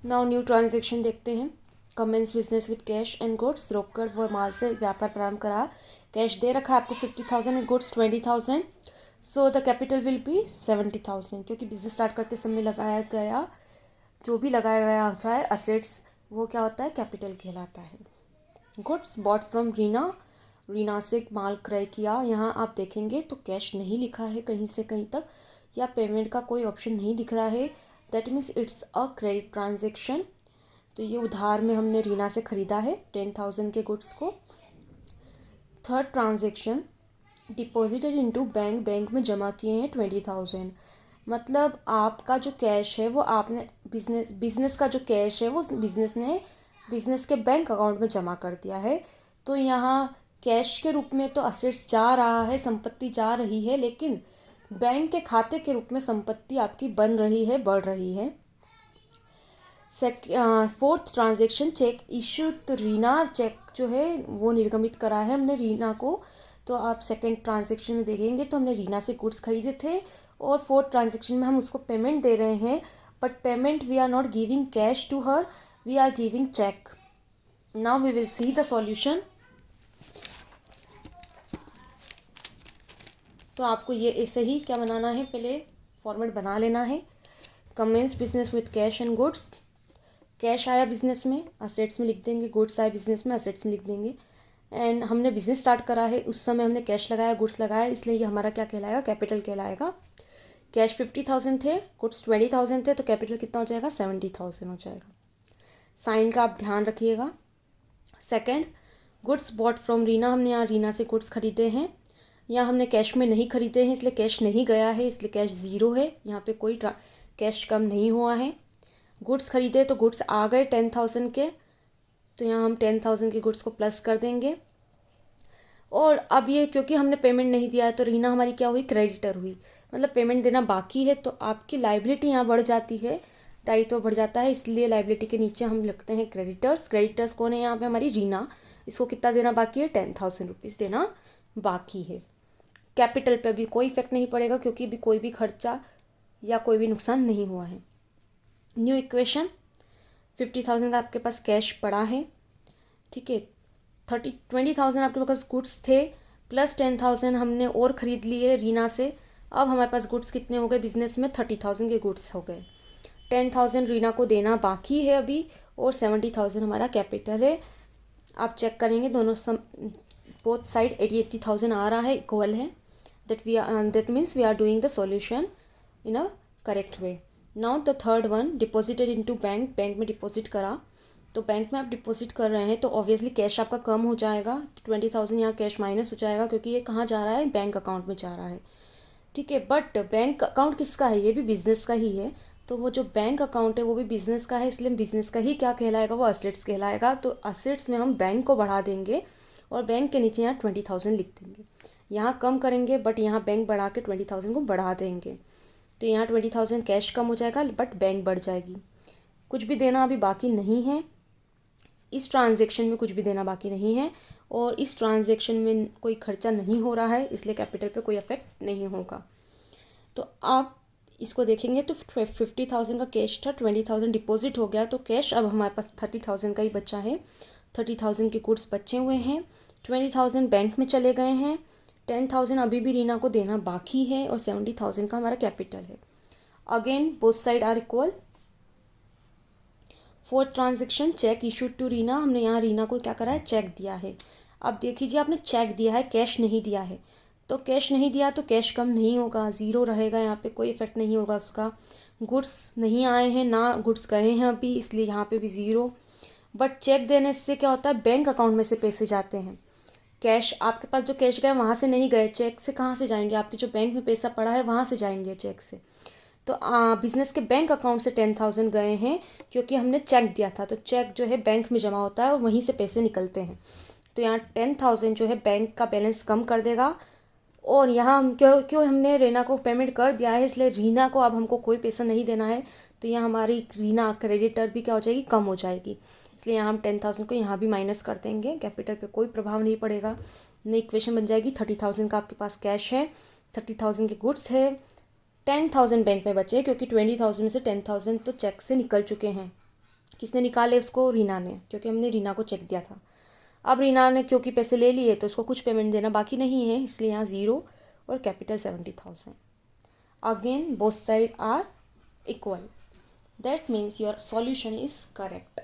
Now new transaction देखते हैं। Commence business with cash and goods, रोककर व माल से व्यापार प्रारंभ करा। कैश दे रखा है आपको 50,000 and goods 20,000। So the capital will be 70,000, क्योंकि बिजनेस स्टार्ट करते समय लगाया गया जो भी लगाया गया होता है असेट्स, वो क्या होता है, कैपिटल कहलाता है। Goods bought from Reena, Reena से माल क्रय किया। यहाँ आप देखेंगे तो कैश नहीं लिखा है कहीं से कहीं तक, या पेमेंट का कोई ऑप्शन नहीं दिख रहा है। That means it's a credit transaction. तो ये उधार में हमने रीना से ख़रीदा है 10,000 के गुड्स को। Third transaction, deposited into bank, bank में जमा किए हैं 20,000। मतलब आपका जो कैश है वो आपने बिजनेस का जो कैश है वो बिजनेस ने बिजनेस के बैंक अकाउंट में जमा कर दिया है। तो यहाँ कैश के रूप में तो असेट्स जा रहा है, संपत्ति जा रही है, लेकिन बैंक के खाते के रूप में संपत्ति आपकी बन रही है, बढ़ रही है। फोर्थ ट्रांजेक्शन, चेक इश्यूड तो रीना, चेक जो है वो निर्गमित करा है हमने रीना को। तो आप सेकंड ट्रांजेक्शन में देखेंगे तो हमने रीना से गुड्स खरीदे थे, और फोर्थ ट्रांजेक्शन में हम उसको पेमेंट दे रहे हैं, but payment we are not giving cash to her, we are giving cheque. Now we will see the solution. तो आपको ये ऐसे ही क्या बनाना है, पहले फॉर्मेट बना लेना है। Commence business with cash and goods, cash आया बिजनेस में, असेट्स में लिख देंगे, गुड्स आया बिजनेस में, असेट्स में लिख देंगे। एंड हमने बिजनेस स्टार्ट करा है, उस समय हमने कैश लगाया, गुड्स लगाया, इसलिए ये हमारा क्या कहलाएगा, कैपिटल कहलाएगा। कैश 50,000 थे, गुड्स 20,000 थे, तो कैपिटल कितना हो जाएगा, 70,000 हो जाएगा। साइन का आप ध्यान रखिएगा। Second, goods bought from Reena, हमने यहाँ रीना से गुड्स खरीदे हैं। यहाँ हमने कैश में नहीं खरीदे हैं, इसलिए कैश नहीं गया है, इसलिए कैश ज़ीरो है, यहाँ पे कोई कैश कम नहीं हुआ है। गुड्स खरीदे तो गुड्स आ गए 10,000 के, तो यहाँ हम 10,000 के गुड्स को प्लस कर देंगे। और अब ये क्योंकि हमने पेमेंट नहीं दिया है तो रीना हमारी क्या हुई, क्रेडिटर हुई, मतलब पेमेंट देना बाकी है, तो आपकी लाइबिलिटी यहाँ बढ़ जाती है, दायित्व बढ़ जाता है, इसलिए लाइबिलिटी के नीचे हम लिखते हैं क्रेडिटर्स। क्रेडिटर्स कौन है यहाँ पे, हमारी रीना, इसको कितना देना बाकी है, 10,000 रुपीज़ देना बाकी है। कैपिटल पे भी कोई इफेक्ट नहीं पड़ेगा, क्योंकि भी कोई भी खर्चा या कोई भी नुकसान नहीं हुआ है। न्यू इक्वेशन, 50,000 का आपके पास कैश पड़ा है, ठीक है, 20,000 आपके पास गुड्स थे, प्लस 10,000 हमने और ख़रीद लिए रीना से। अब हमारे पास गुड्स कितने हो गए बिजनेस में, 30,000 के गुड्स हो गए। 10,000 रीना को देना बाकी है अभी, और 70,000 हमारा कैपिटल है। आप चेक करेंगे दोनों बोथ साइड 80,000 आ रहा है, इक्वल है। That means we are doing the solution in a correct way. Now the third one, deposited into bank, bank में डिपॉजिट करा। तो बैंक में आप डिपॉजिट कर रहे हैं तो ऑब्वियसली कैश आपका कम हो जाएगा, 20,000 यहाँ कैश माइनस हो जाएगा, क्योंकि ये कहाँ जा रहा है, बैंक अकाउंट में जा रहा है, ठीक है। बट बैंक अकाउंट किसका है, ये भी बिजनेस का ही है, तो वो जो बैंक अकाउंट है वो भी बिजनेस का है, इसलिए बिजनेस का ही क्या कहलाएगा, वो असेट्स कहलाएगा। तो असेट्स में हम बैंक को बढ़ा देंगे, और बैंक के नीचे यहाँ 20,000 लिख देंगे। यहाँ कम करेंगे, बट यहाँ बैंक बढ़ा के 20,000 को बढ़ा देंगे, तो यहाँ 20,000 कैश कम हो जाएगा, बट बैंक बढ़ जाएगी। कुछ भी देना अभी बाकी नहीं है, इस ट्रांजेक्शन में कुछ भी देना बाकी नहीं है, और इस ट्रांजेक्शन में कोई खर्चा नहीं हो रहा है, इसलिए कैपिटल पे कोई इफेक्ट नहीं होगा। तो आप इसको देखेंगे तो 50,000 का कैश था, 20,000 डिपॉजिट हो गया, तो कैश अब हमारे पास 30,000 का ही बचा है। 30,000 के गुड्स बचे हुए हैं, 20,000 बैंक में चले गए हैं, 10,000 अभी भी रीना को देना बाकी है, और 70,000 का हमारा कैपिटल है। Again both side are equal. Fourth transaction, cheque issued to Reena, हमने यहाँ रीना को क्या करा है, चेक दिया है। अब देख लीजिए, आपने चेक दिया है, कैश नहीं दिया है, तो कैश नहीं दिया तो कैश कम नहीं होगा, ज़ीरो रहेगा, यहाँ पे कोई इफेक्ट नहीं होगा उसका। गुड्स नहीं आए हैं ना, गुड्स गए हैं अभी, इसलिए यहाँ पे भी ज़ीरो। बट चेक देने से क्या होता है, बैंक अकाउंट में से पैसे जाते हैं, कैश आपके पास जो कैश गए वहाँ से नहीं गए, चेक से कहाँ से जाएंगे, आपके जो बैंक में पैसा पड़ा है वहाँ से जाएंगे चेक से। तो बिजनेस के बैंक अकाउंट से 10,000 गए हैं, क्योंकि हमने चेक दिया था, तो चेक जो है बैंक में जमा होता है और वहीं से पैसे निकलते हैं। तो यहाँ 10,000 जो है बैंक का बैलेंस कम कर देगा, और यहाँ हम क्यों हमने रीना को पेमेंट कर दिया है, इसलिए रीना को अब हमको कोई पैसा नहीं देना है, तो यहाँ हमारी रीना क्रेडिटर भी क्या हो जाएगी, कम हो जाएगी, इसलिए यहाँ हम 10,000 को यहाँ भी माइनस कर देंगे, कैपिटल पे कोई प्रभाव नहीं पड़ेगा। नई इक्वेशन बन जाएगी, 30,000 का आपके पास कैश है, 30,000 के गुड्स है, 10,000 बैंक में बचे, क्योंकि 20,000 में से 10,000 तो चेक से निकल चुके हैं, किसने निकाले उसको? रीना ने, क्योंकि हमने रीना को चेक दिया था। अब रीना ने क्योंकि पैसे ले लिए तो उसको कुछ पेमेंट देना बाकी नहीं है, इसलिए यहाँ 0 और capital 70,000। Again both side are equal, that means your solution is correct.